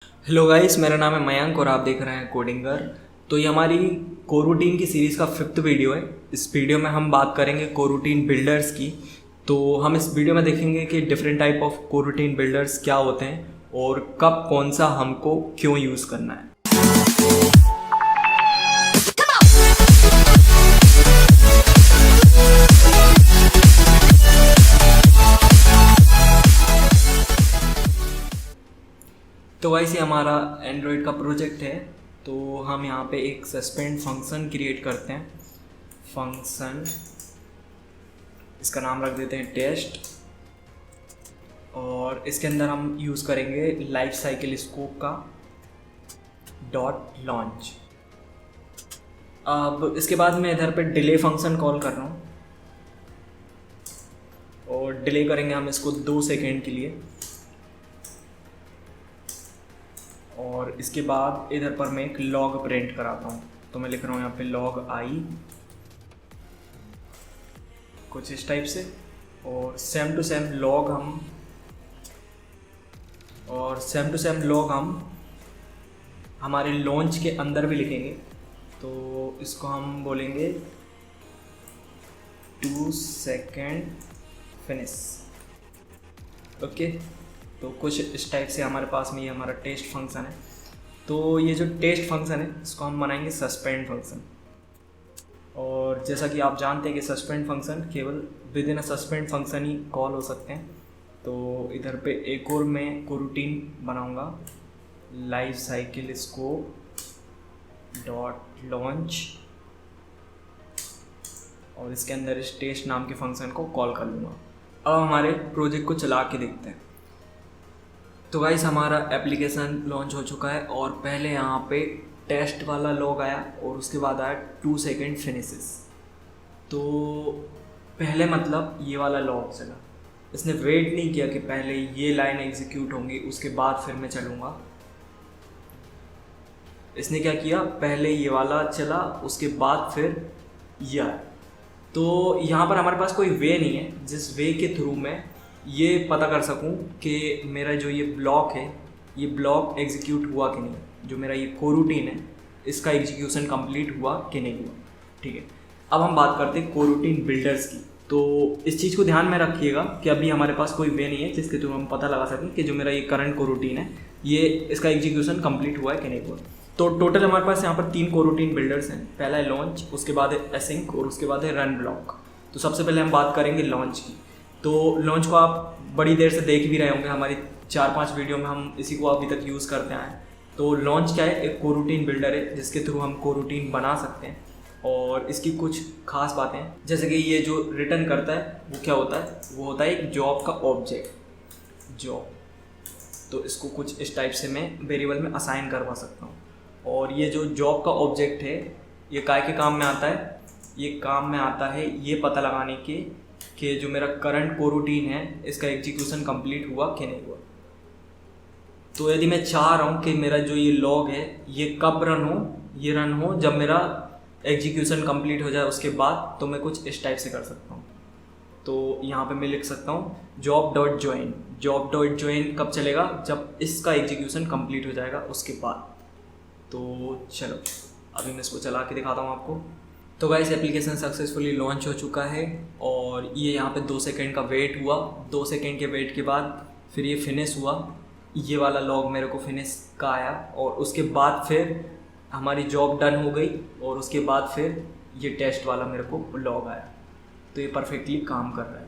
Hello guys, मेरा नाम है मयंक और आप देख रहे हैं कोडिंगर। तो ये हमारी कोरूटीन की सीरीज़ का 5th वीडियो है। इस वीडियो में हम बात करेंगे कोरूटीन बिल्डर्स की। तो हम इस वीडियो में देखेंगे कि डिफरेंट टाइप ऑफ कोरूटीन बिल्डर्स क्या होते हैं और कब कौन सा हमको क्यों यूज़ करना है। तो वैसे हमारा एंड्रॉयड का प्रोजेक्ट है। तो हम यहाँ पे एक सस्पेंड फंक्शन क्रिएट करते हैं। फंक्शन, इसका नाम रख देते हैं टेस्ट, और इसके अंदर हम यूज़ करेंगे लाइफ साइकिल स्कोप का डॉट लॉन्च। अब इसके बाद मैं इधर पे डिले फंक्शन कॉल कर रहा हूँ और डिले करेंगे हम इसको 2 सेकेंड के लिए। और इसके बाद इधर पर मैं एक लॉग प्रिंट कराता हूँ। तो मैं लिख रहा हूँ यहाँ पे लॉग आई, कुछ इस टाइप से। और सेम टू सेम लॉग हम हमारे लॉन्च के अंदर भी लिखेंगे। तो इसको हम बोलेंगे 2 सेकेंड फिनिश। ओके, तो कुछ इस टाइप से हमारे पास में ये हमारा टेस्ट फंक्शन है। तो ये जो टेस्ट फंक्शन है इसको हम बनाएंगे सस्पेंड फंक्शन। और जैसा कि आप जानते हैं कि सस्पेंड फंक्शन केवल with in a suspend function he call हो सकते हैं। तो इधर पे एक और मैं कोरूटीन बनाऊंगा, life cycle scope dot launch, और इसके अंदर इस टेस्ट नाम के फंक्शन को कॉल कर लूँगा। अब हमारे प्रोजेक्ट को चला के देखते हैं। तो गाइस, हमारा एप्लीकेशन लॉन्च हो चुका है और पहले यहाँ पे टेस्ट वाला लॉग आया और उसके बाद आया 2 सेकेंड फिनिशेस। तो पहले मतलब ये वाला लॉग चला, इसने वेट नहीं किया कि पहले ये लाइन एग्जीक्यूट होंगी उसके बाद फिर मैं चलूँगा। इसने क्या किया, पहले ये वाला चला उसके बाद फिर ये आया। तो यहाँ पर हमारे पास कोई वे नहीं है जिस वे के थ्रू मैं ये पता कर सकूं कि मेरा जो ये ब्लॉक है ये ब्लॉक एग्जीक्यूट हुआ कि नहीं, जो मेरा ये कोरूटीन है इसका एग्जीक्यूशन कंप्लीट हुआ कि नहीं हुआ। ठीक है, अब हम बात करते हैं कोरूटीन बिल्डर्स की। तो इस चीज़ को ध्यान में रखिएगा कि अभी हमारे पास कोई वे नहीं है जिसके थ्रू हम पता लगा सकें कि जो मेरा ये करंट कोरूटीन है ये इसका एग्जीक्यूशन कंप्लीट हुआ है कि नहीं हुआ। तो टोटल हमारे पास यहाँ पर 3 कोरूटीन बिल्डर्स हैं। पहला है लॉन्च, उसके बाद है एसिंक और उसके बाद है रन ब्लॉक। तो सबसे पहले हम बात करेंगे लॉन्च की। तो लॉन्च को आप बड़ी देर से देख भी रहे होंगे, हमारी 4-5 वीडियो में हम इसी को अभी तक यूज़ करते आए हैं। तो लॉन्च क्या है, एक कोरूटीन बिल्डर है जिसके थ्रू हम कोरूटीन बना सकते हैं। और इसकी कुछ खास बातें, जैसे कि ये जो रिटर्न करता है वो क्या होता है, वो होता है एक जॉब का ऑब्जेक्ट, जॉब। तो इसको कुछ इस टाइप से मैं वेरिएबल में असाइन करवा सकता हूँ। और ये जो जॉब का ऑब्जेक्ट है ये काय के काम में आता है, ये काम में आता है ये पता लगाने के कि जो मेरा करंट कोरूटीन है इसका एग्जीक्यूशन कंप्लीट हुआ कि नहीं हुआ। तो यदि मैं चाह रहा हूँ कि मेरा जो ये लॉग है ये कब रन हो, ये रन हो जब मेरा एग्जीक्यूशन कंप्लीट हो जाए उसके बाद, तो मैं कुछ इस टाइप से कर सकता हूँ। तो यहाँ पे मैं लिख सकता हूँ job dot join. Job dot join कब चलेगा, जब इसका एग्जीक्यूशन कंप्लीट हो जाएगा उसके बाद। तो चलो अभी मैं इसको चला के दिखाता हूँ आपको। तो गाइस, एप्लीकेशन सक्सेसफुली लॉन्च हो चुका है और ये यहाँ पे 2 सेकेंड का वेट हुआ। 2 सेकेंड के वेट के बाद फिर ये फिनिश हुआ, ये वाला लॉग मेरे को फिनिश का आया। और उसके बाद फिर हमारी जॉब डन हो गई और उसके बाद फिर ये टेस्ट वाला मेरे को लॉग आया। तो ये परफेक्टली काम कर रहा है।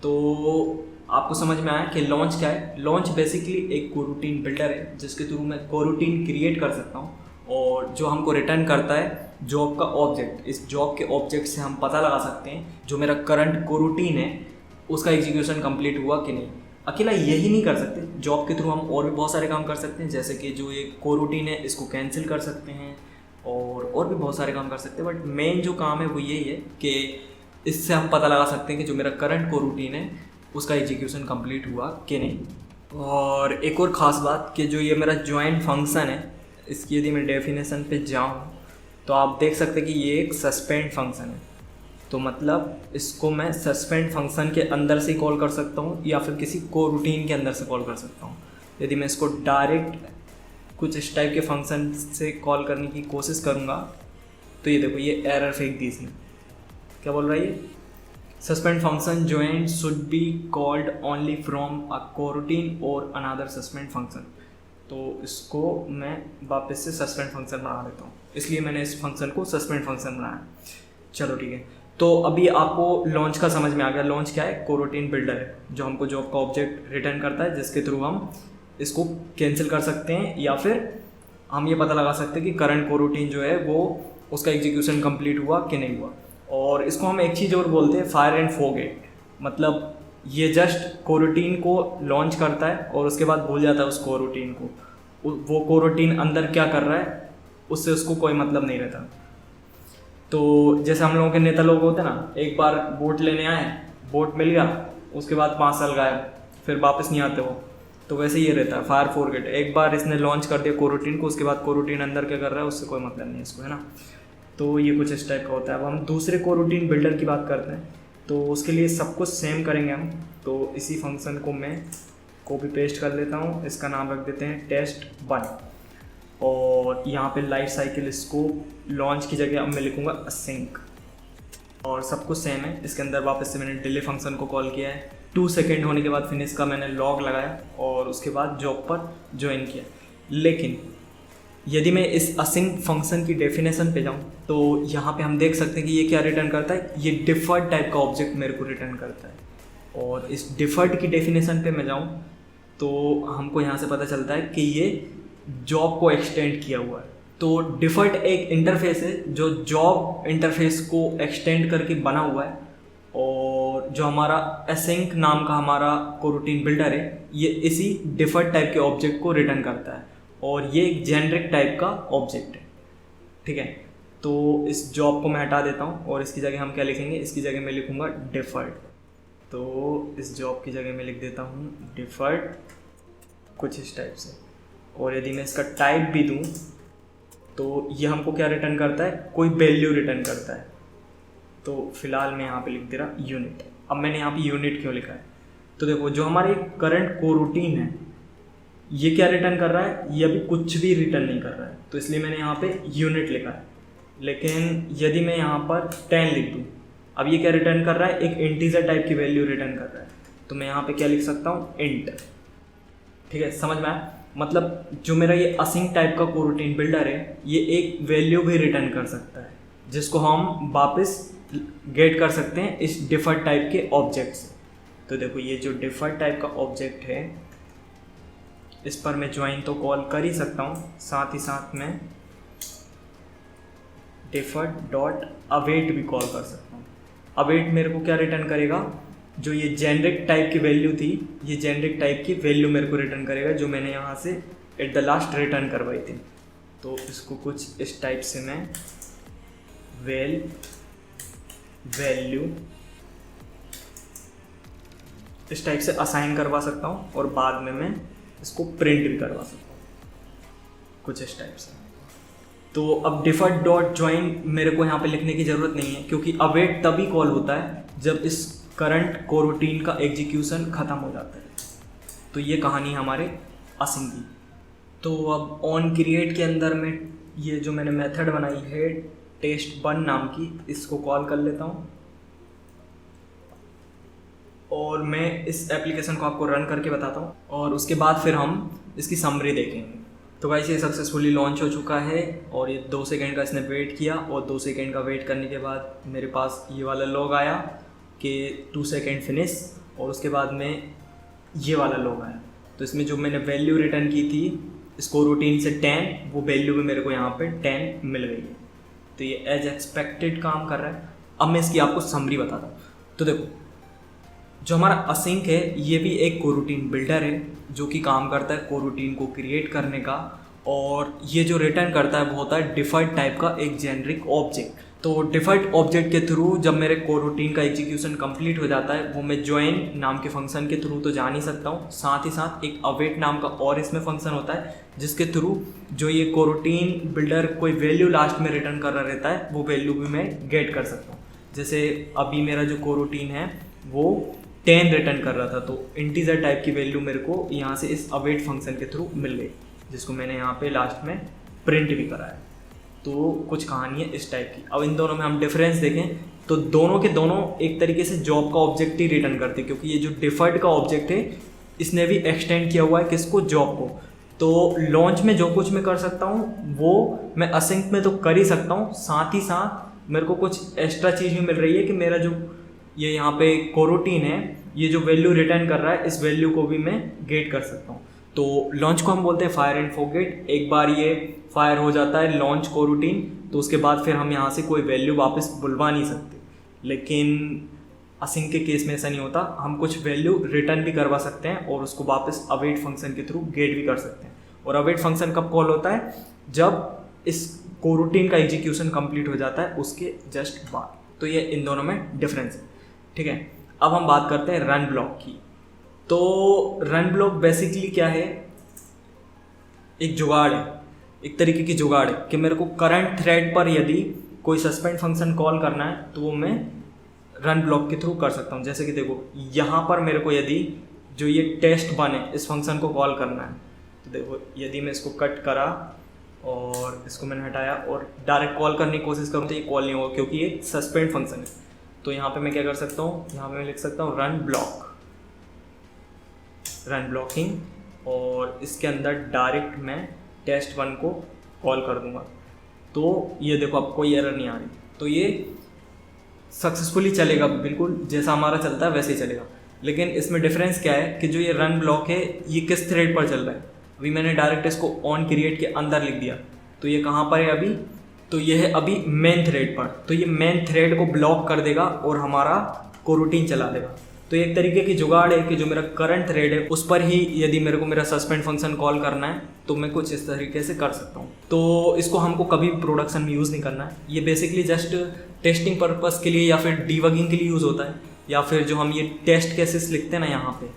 तो आपको समझ में आया कि लॉन्च क्या है। लॉन्च बेसिकली एक कोरूटीन बिल्डर है जिसके थ्रू मैं कोरूटीन क्रिएट कर सकता हूँ और जो हमको रिटर्न करता है जॉब का ऑब्जेक्ट। इस जॉब के ऑब्जेक्ट से हम पता लगा सकते हैं जो मेरा करंट कोरूटीन है उसका एग्जीक्यूशन कंप्लीट हुआ कि नहीं। अकेला यही नहीं कर सकते, जॉब के थ्रू हम और भी बहुत सारे काम कर सकते हैं, जैसे कि जो ये कोरूटीन है इसको कैंसिल कर सकते हैं और भी बहुत सारे काम कर सकते हैं। बट मेन जो काम है वो यही है कि इससे हम पता लगा सकते हैं कि जो मेरा करंट कोरूटीन है उसका एग्जीक्यूशन कंप्लीट हुआ कि नहीं। और एक और ख़ास बात कि जो ये मेरा ज्वाइन फंक्शन है इसकी यदि मैं डेफिनेशन पे जाऊँ तो आप देख सकते हैं कि ये एक सस्पेंड फंक्शन है। तो मतलब इसको मैं सस्पेंड फंक्शन के अंदर से कॉल कर सकता हूँ या फिर किसी कोरूटीन के अंदर से कॉल कर सकता हूँ। यदि मैं इसको डायरेक्ट कुछ इस टाइप के फंक्शन से कॉल करने की कोशिश करूँगा। तो ये देखो, ये एरर फेंक दी इसने। क्या बोल रहा है ये? Suspend function join should be called only from a coroutine or another suspend function। तो इसको मैं वापस से सस्पेंड फंक्शन बना देता हूँ, इसलिए मैंने इस फंक्शन को सस्पेंड फंक्शन बनाया। चलो ठीक है, तो अभी आपको लॉन्च का समझ में आ गया। लॉन्च क्या है? कोरोटीन बिल्डर है, जो हमको जॉब का ऑब्जेक्ट रिटर्न करता है, जिसके थ्रू हम इसको कैंसिल कर सकते हैं या फिर हम ये पता लगा सकते हैं कि करंट कोरोटीन जो है वो उसका एग्जीक्यूशन कंप्लीट हुआ कि नहीं हुआ। और इसको हम एक चीज़ और बोलते हैं, फायर एंड फॉरगेट। मतलब ये जस्ट कोरोटीन को लॉन्च करता है और उसके बाद भूल जाता है उस कोरोटीन को, वो कोरोटीन अंदर क्या कर रहा है उससे उसको कोई मतलब नहीं रहता। तो जैसे हम लोगों के नेता लोग होते हैं ना, एक बार वोट लेने आए, वोट मिल गया, उसके बाद 5 साल गायब, फिर वापस नहीं आते वो। तो वैसे ये रहता है फायर फॉरगेट। एक बार इसने लॉन्च कर दिया कोरोटीन को, उसके बाद कोरोटीन अंदर क्या कर रहा है उससे कोई मतलब नहीं है इसको, है ना। तो ये कुछ इस टाइप का होता है। अब हम दूसरे कोरोटीन बिल्डर की बात करते हैं, तो उसके लिए सब कुछ सेम करेंगे हम। तो इसी फंक्शन को मैं कॉपी पेस्ट कर लेता हूँ, इसका नाम रख देते हैं test1। और यहाँ पे लाइफ साइकिल स्कोप लॉन्च की जगह अब मैं लिखूँगा async, और सब कुछ सेम है। इसके अंदर वापस से मैंने डिले फंक्शन को कॉल किया है। 2 सेकेंड होने के बाद फिनिश का मैंने लॉग लगाया और उसके बाद जॉब पर ज्वाइन किया। लेकिन यदि मैं इस असिंक फंक्शन की डेफिनेशन पे जाऊँ तो यहाँ पे हम देख सकते हैं कि ये क्या रिटर्न करता है, ये डिफर्ड टाइप का ऑब्जेक्ट मेरे को रिटर्न करता है। और इस डिफर्ड की डेफिनेशन पे मैं जाऊँ तो हमको यहाँ से पता चलता है कि ये जॉब को एक्सटेंड किया हुआ है। तो डिफर्ड एक इंटरफेस है जो जॉब इंटरफेस को एक्सटेंड करके बना हुआ है, और जो हमारा असिंक नाम का हमारा कोरोटीन बिल्डर है ये इसी डिफर्ड टाइप के ऑब्जेक्ट को रिटर्न करता है, और ये एक जेनरिक टाइप का ऑब्जेक्ट है। ठीक है, तो इस जॉब को मैं हटा देता हूँ और इसकी जगह हम क्या लिखेंगे, इसकी जगह मैं लिखूँगा डिफर्ड। तो इस जॉब की जगह मैं लिख देता हूँ डिफर्ड, कुछ इस टाइप से। और यदि मैं इसका टाइप भी दूँ तो ये हमको क्या रिटर्न करता है, कोई वैल्यू रिटर्न करता है। तो फिलहाल मैं यहाँ पे लिख दे रहा यूनिट। अब मैंने यहाँ पे यूनिट क्यों लिखा है, तो देखो जो हमारी करंट कोरोटीन है ये क्या रिटर्न कर रहा है, ये अभी कुछ भी रिटर्न नहीं कर रहा है, तो इसलिए मैंने यहाँ पे यूनिट लिखा है। लेकिन यदि मैं यहाँ पर 10 लिख दूँ, अब ये क्या रिटर्न कर रहा है, एक इंटीजर टाइप की वैल्यू रिटर्न कर रहा है। तो मैं यहाँ पे क्या लिख सकता हूँ, इंट। ठीक है, समझ में आया? मतलब जो मेरा ये असिंक टाइप का कोरोटीन बिल्डर है ये एक वैल्यू भी रिटर्न कर सकता है, जिसको हम वापस गेट कर सकते हैं इस डिफर्ड टाइप के ऑब्जेक्ट से। तो देखो ये जो डिफर्ड टाइप का ऑब्जेक्ट है इस पर मैं ज्वाइन तो कॉल कर ही सकता हूँ, साथ ही साथ मैं डिफर्ड डॉट अवेट भी कॉल कर सकता हूँ। अवेट मेरे को क्या रिटर्न करेगा, जो ये जेनरिक टाइप की वैल्यू थी, ये जेनरिक टाइप की वैल्यू मेरे को रिटर्न करेगा जो मैंने यहाँ से एट द लास्ट रिटर्न करवाई थी। तो इसको कुछ इस टाइप से मैं वैल्यू इस टाइप से असाइन करवा सकता हूँ, और बाद में मैं इसको प्रिंट भी करवा सकता हूँ कुछ इस टाइप से। तो अब डिफर्ड डॉट ज्वाइन मेरे को यहाँ पे लिखने की ज़रूरत नहीं है, क्योंकि अवेट तभी कॉल होता है जब इस करंट कोरोटीन का एग्जीक्यूशन ख़त्म हो जाता है। तो ये कहानी हमारे असिंक की। तो अब ऑन क्रिएट के अंदर में ये जो मैंने मेथड बनाई है test1 नाम की, इसको कॉल कर लेता हूँ और मैं इस एप्लीकेशन को आपको रन करके बताता हूँ, और उसके बाद फिर हम इसकी समरी देखेंगे। तो गाइस ये सक्सेसफुली लॉन्च हो चुका है, और ये 2 सेकंड का इसने वेट किया, और 2 सेकंड का वेट करने के बाद मेरे पास ये वाला लॉग आया कि 2 सेकंड फिनिश, और उसके बाद में ये वाला लॉग आया। तो इसमें जो मैंने वैल्यू रिटर्न की थी इस कोरोटीन से 10, वो वैल्यू भी मेरे को यहाँ पे 10 मिल गई है। तो ये एज एक्सपेक्टेड काम कर रहा है। अब मैं इसकी आपको समरी बताता हूँ। तो देखो जो हमारा असिंक है ये भी एक कोरोटीन बिल्डर है जो कि काम करता है कोरोटीन को क्रिएट करने का, और ये जो रिटर्न करता है वो होता है डिफर्ड टाइप का एक जेनरिक ऑब्जेक्ट। तो डिफर्ड ऑब्जेक्ट के थ्रू जब मेरे कोरोटीन का एग्जीक्यूशन कंप्लीट हो जाता है वो मैं ज्वाइन नाम के फंक्शन के थ्रू तो जा नहीं सकता हूँ, साथ ही साथ एक अवेट नाम का और इसमें फंक्शन होता है जिसके थ्रू जो ये कोरोटीन बिल्डर कोई वैल्यू लास्ट में रिटर्न कर रहा रहता है वो वैल्यू भी मैं गेट कर सकता हूँ। जैसे अभी मेरा जो कोरोटीन है वो 10 रिटर्न कर रहा था, तो इंटीजर टाइप की वैल्यू मेरे को यहाँ से इस अवेट फंक्शन के थ्रू मिल गई। जिसको मैंने यहाँ पे लास्ट में प्रिंट भी करा है। तो कुछ कहानी है इस टाइप की। अब इन दोनों में हम डिफरेंस देखें तो दोनों के दोनों एक तरीके से जॉब का ऑब्जेक्ट ही रिटर्न करते हैं, क्योंकि ये जो डिफर्ड का ऑब्जेक्ट है इसने भी एक्सटेंड किया हुआ है किसको, जॉब को। तो लॉन्च में जो कुछ मैं कर सकता हूँ वो मैं असिंक में तो कर ही सकता हूँ, साथ ही साथ मेरे को कुछ एक्स्ट्रा चीज़ भी मिल रही है कि मेरा जो ये यहाँ पे कोरोटीन है ये जो वैल्यू रिटर्न कर रहा है इस वैल्यू को भी मैं गेट कर सकता हूँ। तो लॉन्च को हम बोलते हैं फायर एंड फॉरगेट। एक बार ये फायर हो जाता है लॉन्च कोरोटीन तो उसके बाद फिर हम यहाँ से कोई वैल्यू वापस बुलवा नहीं सकते। लेकिन असिंक के केस में ऐसा नहीं होता, हम कुछ वैल्यू रिटर्न भी करवा सकते हैं और उसको वापस अवेट फंक्शन के थ्रू गेट भी कर सकते हैं। और अवेट फंक्शन कब कॉल होता है, जब इस कोरोटीन का एग्जीक्यूशन कंप्लीट हो जाता है उसके जस्ट बाद। तो ये इन दोनों में डिफरेंस है, ठीक है। अब हम बात करते हैं रन ब्लॉक की। तो रन ब्लॉक बेसिकली क्या है, एक जुगाड़ है, एक तरीके की जुगाड़ है कि मेरे को करंट थ्रेड पर यदि कोई सस्पेंड फंक्शन कॉल करना है तो वो मैं रन ब्लॉक के थ्रू कर सकता हूँ। जैसे कि देखो यहाँ पर मेरे को यदि जो ये test1 है इस फंक्शन को कॉल करना है तो देखो यदि मैं इसको कट करा और इसको मैंने हटाया और डायरेक्ट कॉल करने की कोशिश करूँ तो ये कॉल नहीं होगा क्योंकि ये सस्पेंड फंक्शन है। तो यहाँ पे मैं क्या कर सकता हूँ, यहाँ पे मैं लिख सकता हूँ रन ब्लॉकिंग और इसके अंदर डायरेक्ट मैं test1 को कॉल कर दूँगा। तो ये देखो अब कोई एरर नहीं आ रही, तो ये सक्सेसफुली चलेगा, बिल्कुल जैसा हमारा चलता है वैसे ही चलेगा। लेकिन इसमें डिफरेंस क्या है कि जो ये रन ब्लॉक है ये किस थ्रेड पर चल रहा है। अभी मैंने डायरेक्ट इसको ऑन क्रिएट के अंदर लिख दिया तो ये कहाँ पर है अभी, तो ये है अभी मेन थ्रेड पर। तो ये मेन थ्रेड को ब्लॉक कर देगा और हमारा कोरोटीन चला देगा। तो एक तरीके की जुगाड़ है कि जो मेरा करंट थ्रेड है उस पर ही यदि मेरे को मेरा सस्पेंड फंक्शन कॉल करना है तो मैं कुछ इस तरीके से कर सकता हूँ। तो इसको हमको कभी प्रोडक्शन में यूज़ नहीं करना है, ये बेसिकली जस्ट टेस्टिंग पर्पस के लिए या फिर डीबगिंग के लिए यूज़ होता है, या फिर जो हम ये टेस्ट केसेस लिखते हैं ना यहाँ पे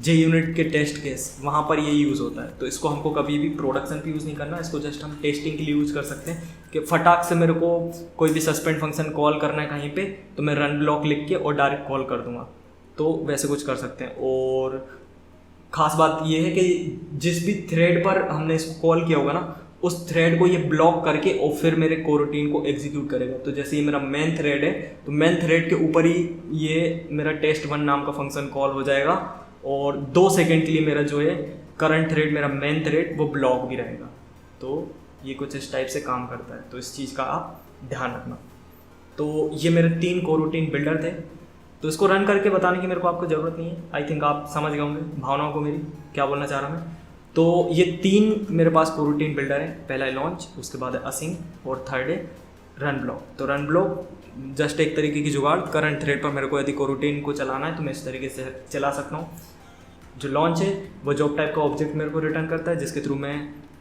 JUnit के टेस्ट केस वहाँ पर ये यूज़ होता है। तो इसको हमको कभी भी प्रोडक्शन पे यूज़ नहीं करना, इसको जस्ट हम टेस्टिंग के लिए यूज़ कर सकते हैं कि फटाक से मेरे को कोई भी सस्पेंड फंक्शन कॉल करना है कहीं पे तो मैं रन ब्लॉक लिख के और डायरेक्ट कॉल कर दूंगा। तो वैसे कुछ कर सकते हैं। और ख़ास बात ये है कि जिस भी थ्रेड पर हमने इसको कॉल किया होगा ना उस थ्रेड को ये ब्लॉक करके और फिर मेरे कोरोटीन को एग्जीक्यूट करेगा। तो जैसे ये मेरा मेन थ्रेड है तो मेन थ्रेड के ऊपर ही ये मेरा test1 नाम का फंक्शन कॉल हो जाएगा और 2 सेकेंड के लिए मेरा जो है करंट थ्रेड, मेरा मेन थ्रेड वो ब्लॉक भी रहेगा। तो ये कुछ इस टाइप से काम करता है, तो इस चीज़ का आप ध्यान रखना। तो ये मेरे 3 कोरोटीन बिल्डर थे, तो इसको रन करके बताने की मेरे को आपको ज़रूरत नहीं है। आई थिंक आप समझ गए होंगे भावनाओं को मेरी क्या बोलना चाह रहा मैं। तो ये 3 मेरे पास कोरोटीन बिल्डर है, पहला है लॉन्च, उसके बाद है असिंक और थर्ड है रन ब्लॉक। तो रन ब्लॉक जस्ट एक तरीके की जुगाड़, करंट थ्रेड पर मेरे को यदि कोरोटीन को चलाना है तो मैं इस तरीके से चला सकता हूँ। जो लॉन्च है वो जॉब टाइप का ऑब्जेक्ट मेरे को रिटर्न करता है जिसके थ्रू मैं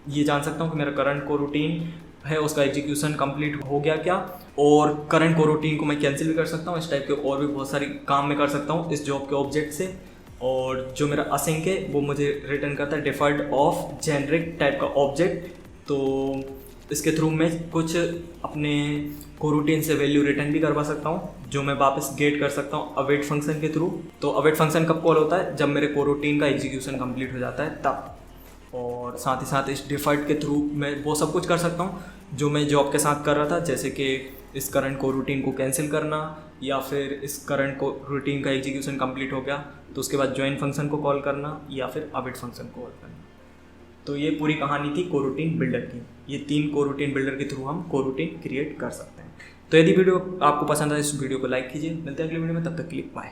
ये जान सकता हूँ कि मेरा करंट कोरोटीन है उसका एग्जीक्यूशन कंप्लीट हो गया क्या, और करंट कोरोटीन को मैं कैंसिल भी कर सकता हूँ। इस टाइप के और भी बहुत सारी काम मैं कर सकता हूँ इस जॉब के ऑब्जेक्ट से। और जो मेरा असिंक है वो मुझे रिटर्न करता है डिफर्ड ऑफ जेनरिक टाइप का ऑब्जेक्ट। तो इसके थ्रू मैं कुछ अपने कोरोटीन से वैल्यू रिटर्न भी करवा सकता हूँ जो मैं वापस गेट कर सकता हूँ अवेट फंक्शन के थ्रू। तो अवेट फंक्शन कब कॉल होता है, जब मेरे कोरोटीन का एग्जीक्यूशन कंप्लीट हो जाता है तब। और साथ ही साथ इस डिफर्ड के थ्रू मैं वो सब कुछ कर सकता हूँ जो मैं जॉब के साथ कर रहा था, जैसे कि इस करंट कोरोटीन को कैंसिल करना, या फिर इस करंट कोरोटीन का एग्जीक्यूशन कंप्लीट हो गया तो उसके बाद ज्वाइन फंक्शन को कॉल करना या फिर अवेट फंक्शन को कॉल करना। तो ये पूरी कहानी थी कोरोटीन बिल्डर की। ये 3 कोरोटीन बिल्डर के थ्रू हम कोरोटीन क्रिएट कर सकते हैं। तो यदि वीडियो आपको पसंद आए इस वीडियो को लाइक कीजिए। मिलते हैं अगले वीडियो में, तब तक के लिए बाय।